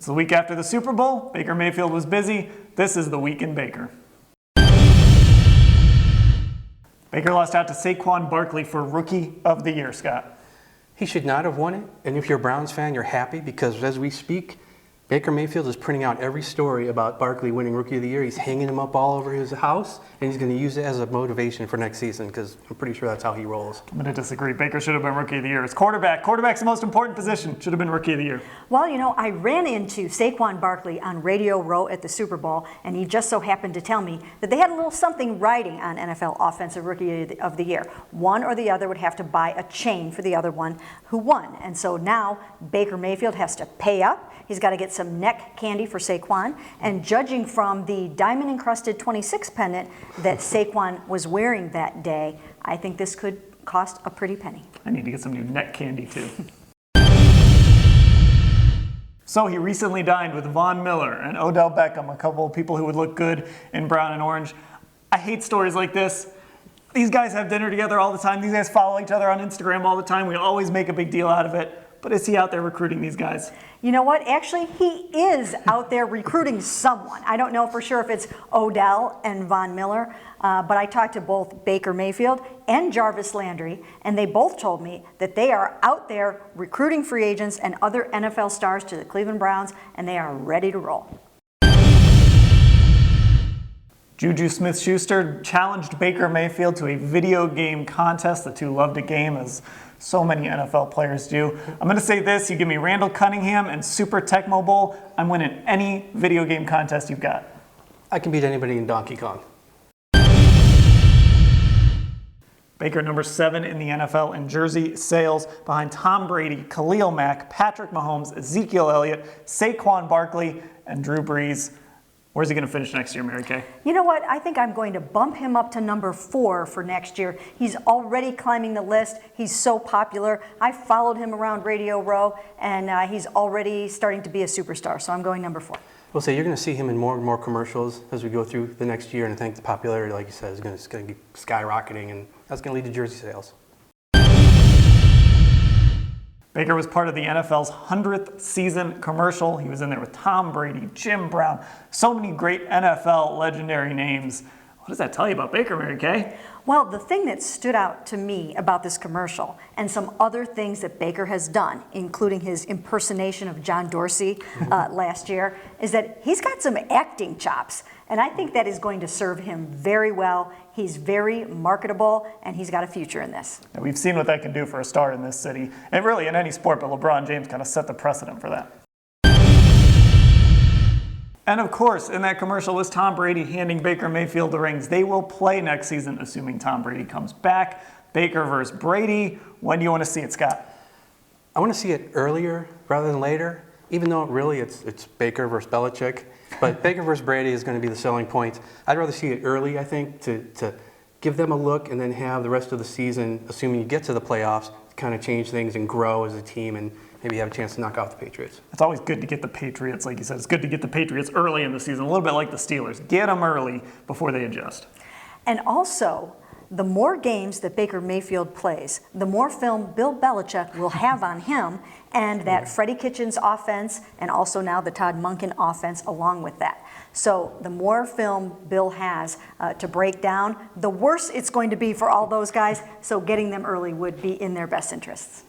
It's the week after the Super Bowl. Baker Mayfield was busy. This is the Week in Baker. Baker lost out to Saquon Barkley for Rookie of the Year, Scott. He should not have won it, and if you're a Browns fan, you're happy because as we speak, Baker Mayfield is printing out every story about Barkley winning Rookie of the Year. He's hanging them up all over his house, and he's going to use it as a motivation for next season because I'm pretty sure that's how he rolls. I'm going to disagree. Baker should have been Rookie of the Year. It's quarterback. Quarterback's the most important position. Should have been Rookie of the Year. Well, you know, I ran into Saquon Barkley on Radio Row at the Super Bowl, and he just so happened to tell me that they had a little something riding on NFL Offensive Rookie of the Year. One or the other would have to buy a chain for the other one who won. And so now Baker Mayfield has to pay up. He's got to get some neck candy for Saquon. And judging from the diamond-encrusted 26 pennant that Saquon was wearing that day, I think this could cost a pretty penny. I need to get some new neck candy, too. So he recently dined with Von Miller and Odell Beckham, a couple of people who would look good in brown and orange. I hate stories like this. These guys have dinner together all the time. These guys follow each other on Instagram all the time. We always make a big deal out of it. But is he out there recruiting these guys? You know what? Actually, he is out there recruiting someone. I don't know for sure if it's Odell and Von Miller, but I talked to both Baker Mayfield and Jarvis Landry, and they both told me that they are out there recruiting free agents and other NFL stars to the Cleveland Browns, and they are ready to roll. JuJu SmithSchuster challenged Baker Mayfield to a video game contest. The two loved a game, as so many NFL players do. I'm going to say this. You give me Randall Cunningham and Super Tecmo Bowl, I'm winning any video game contest you've got. I can beat anybody in Donkey Kong. Baker number 7 in the NFL in jersey sales behind Tom Brady, Khalil Mack, Patrick Mahomes, Ezekiel Elliott, Saquon Barkley, and Drew Brees. Where's he going to finish next year, Mary Kay? You know what? I think I'm going to bump him up to number 4 for next year. He's already climbing the list. He's so popular. I followed him around Radio Row, and he's already starting to be a superstar. So I'm going number 4. We'll say you're going to see him in more and more commercials as we go through the next year, and I think the popularity, like you said, is going to be skyrocketing, and that's going to lead to jersey sales. Baker was part of the NFL's 100th season commercial. He was in there with Tom Brady, Jim Brown, so many great NFL legendary names. What does that tell you about Baker, Mary Kay? Well, the thing that stood out to me about this commercial and some other things that Baker has done, including his impersonation of John Dorsey last year, is that he's got some acting chops. And I think that is going to serve him very well. He's very marketable, and he's got a future in this. And we've seen what that can do for a star in this city, and really in any sport, but LeBron James kind of set the precedent for that. And of course, in that commercial was Tom Brady handing Baker Mayfield the rings. They will play next season, assuming Tom Brady comes back. Baker versus Brady. When do you want to see it, Scott? I want to see it earlier rather than later, even though really it's Baker versus Belichick. But Baker versus Brady is going to be the selling point. I'd rather see it early, I think, to give them a look and then have the rest of the season, assuming you get to the playoffs, to kind of change things and grow as a team and maybe have a chance to knock off the Patriots. It's always good to get the Patriots, like you said. It's good to get the Patriots early in the season, a little bit like the Steelers. Get them early before they adjust. And also, the more games that Baker Mayfield plays, the more film Bill Belichick will have on him and that Freddie Kitchens offense and also now the Todd Monken offense along with that. So the more film Bill has to break down, the worse it's going to be for all those guys. So getting them early would be in their best interests.